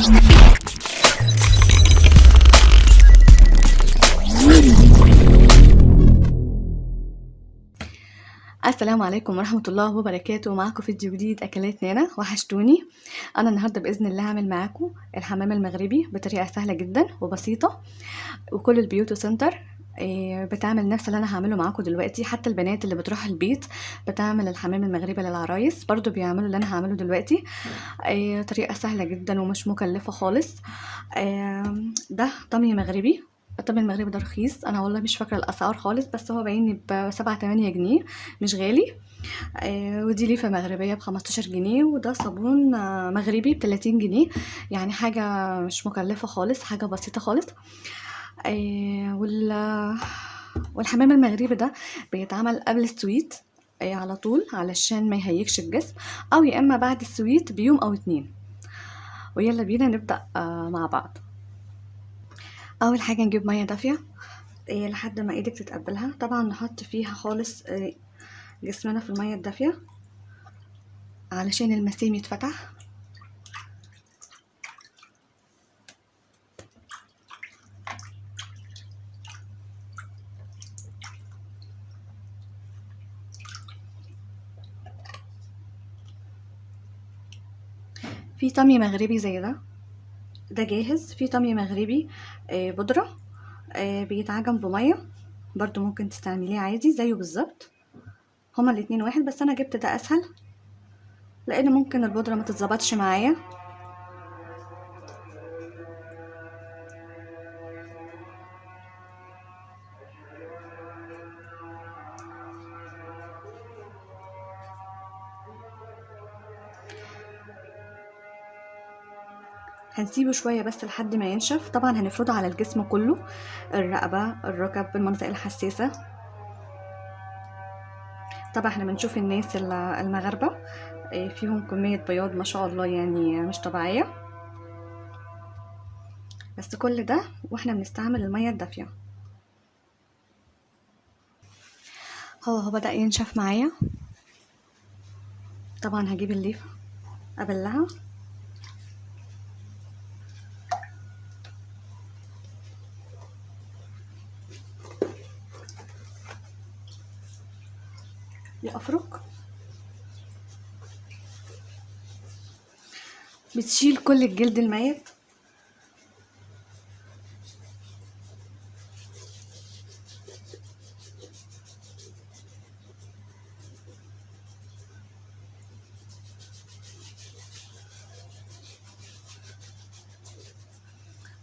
السلام عليكم ورحمة الله وبركاته. معاكم فيديو جديد أكلات نانا، وحشتوني. أنا النهاردة بإذن الله هعمل معاكم الحمام المغربي بطريقة سهلة جدا وبسيطة، وكل البيوت سنتر بتعمل نفس اللي أنا هعمله معاكم دلوقتي. حتى البنات اللي بتروح البيت بتعمل الحمام المغربي للعرايس برضو بيعملوا اللي أنا هعمله دلوقتي. طريقة سهلة جدا ومش مكلفة خالص. ده طمي مغربي. الطمي المغربي ده رخيص، انا والله مش فاكره الاسعار خالص، بس هو باينني ب7-8 جنيه، مش غالي. ودي ليفه مغربيه ب15 جنيه، وده صابون مغربي ب30 جنيه. يعني حاجه مش مكلفه خالص، حاجه بسيطه خالص. والحمام المغربي ده بيتعمل قبل السويت على طول، علشان ما يهيكش الجسم، او يا اما بعد السويت بيوم او 2. ويلا بينا نبدأ مع بعض. اول حاجه نجيب ميه دافيه لحد ما ايدك تتقبلها. طبعا نحط فيها خالص جسمنا في الميه الدافيه علشان المسام يتفتح. في طمي مغربي زي ده جاهز. في طمي مغربي بودره بيتعجن بميه، برضو ممكن تستعمليه عادي زيه بالظبط. هما الاتنين واحد، بس انا جبت ده اسهل لان ممكن البودره ما تتظبطش معايا. هنسيبه شويه بس لحد ما ينشف. طبعا هنفرده على الجسم كله، الرقبه، الركب، المناطق الحساسه. طبعا احنا بنشوف الناس المغاربه فيهم كميه بياض ما شاء الله، يعني مش طبيعيه. بس كل ده واحنا بنستعمل الميه الدافيه. هو بدأ ينشف معايا. طبعا هجيب الليفه ابلها. وافرك. بتشيل كل الجلد الميت.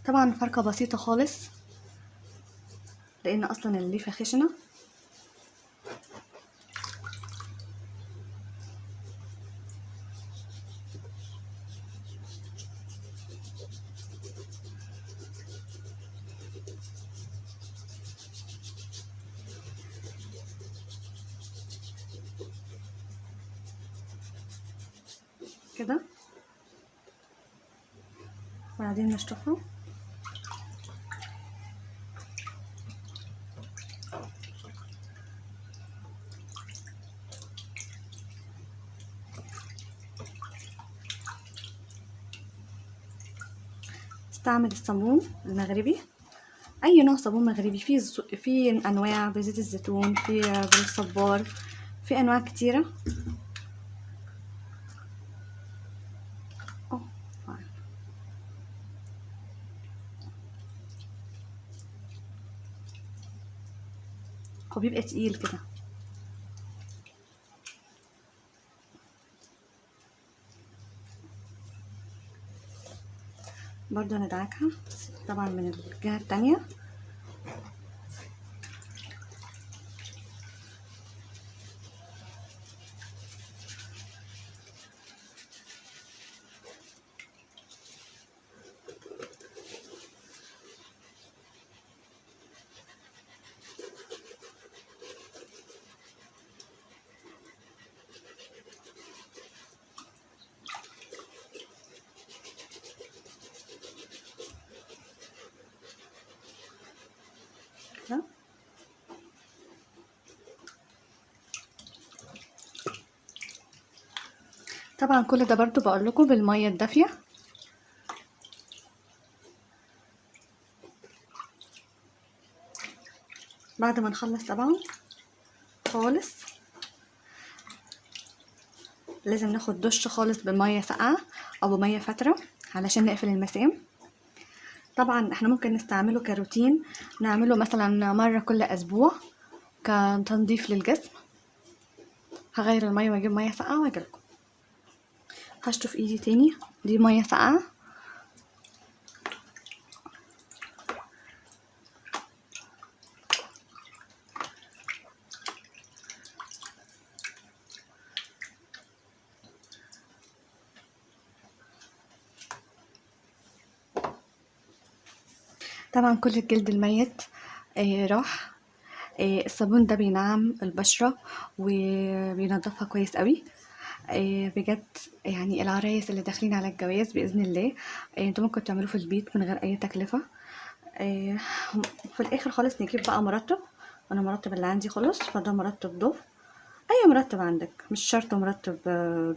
طبعا فركه بسيطه خالص لان اصلا الليفه خشنه. كده وبعدين نشطفها. استعمل الصابون المغربي، اي نوع صابون مغربي. في انواع بزيت الزيتون، في بالصبار، في انواع كتيره. أوه. هو بيبقى تقيل كده. برضو ندعكها طبعا من الجهه التانية. كده. طبعا كل ده برضو بقول لكم بالميه الدافيه. بعد ما نخلص طبعا خالص لازم ناخد دش خالص بميه ساقعه او بميه فتره علشان نقفل المسام. طبعا احنا ممكن نستعمله كروتين، نعمله مثلا مره كل اسبوع كتنظيف للجسم. هغير الميه واجيب ميه ساقعه واجيلكم. هشطف ايدي تاني، دي ميه ساقعه. طبعا كل الجلد الميت راح. الصابون ده بينعم البشرة وبينضفها كويس قوي. بجد يعني العرايس اللي داخلين على الجواز بإذن الله انتوا ممكن تعملوه في البيت من غير اي تكلفة. في الاخر خالص نجيب بقى مرطب. انا مرطب اللي عندي خلص، فده مرطب ضف. اي مرطب عندك، مش شرط مرطب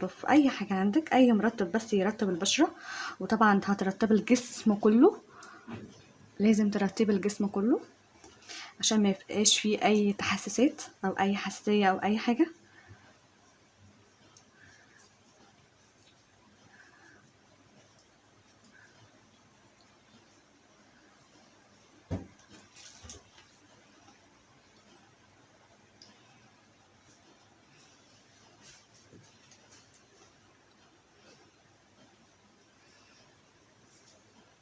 ضف، اي حاجة عندك، اي مرطب بس يرطب البشرة. وطبعا هترطب الجسم كله، لازم ترطبي الجسم كله عشان ما يبقاش فيه اي تحسسات او اي حساسية او اي حاجة.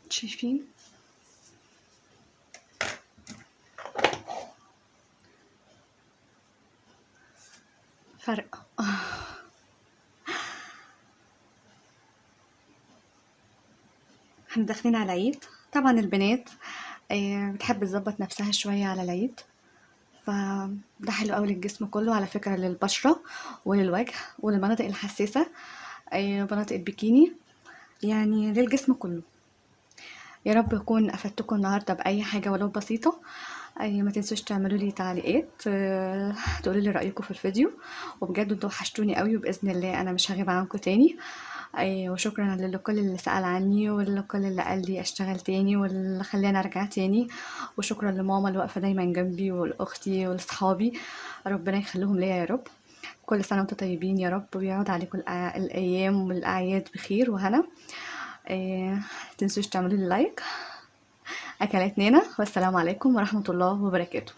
شايفين فرق؟ احنا داخلين على العيد. طبعا البنات بتحب تظبط نفسها شوية على العيد، فده حلو قوي للجسم كله على فكرة، للبشرة وللوجه وللمناطق الحساسة، مناطق البكيني، يعني للجسم كله. يا رب اكون افدتكم النهارده باي حاجه ولو بسيطه. ما تنسوش تعملوا لي تعليقات، تقولوا لي رايكم في الفيديو. وبجد انتوا وحشتوني قوي، وباذن الله انا مش هغيب عنكم تاني. وشكرا لكل اللي سأل عني، ولكل اللي قال لي اشتغل تاني، واللي خلاني ارجع تاني. وشكرا لماما اللي واقفه دايما جنبي، ولاختي ولصحابي، ربنا يخليهم ليا يا رب. كل سنه وانتم طيبين يا رب، ويعود عليكم الايام والاعياد بخير وهنا. متنسوش تعملوا لي لايك. أكلات نينا، والسلام عليكم ورحمة الله وبركاته.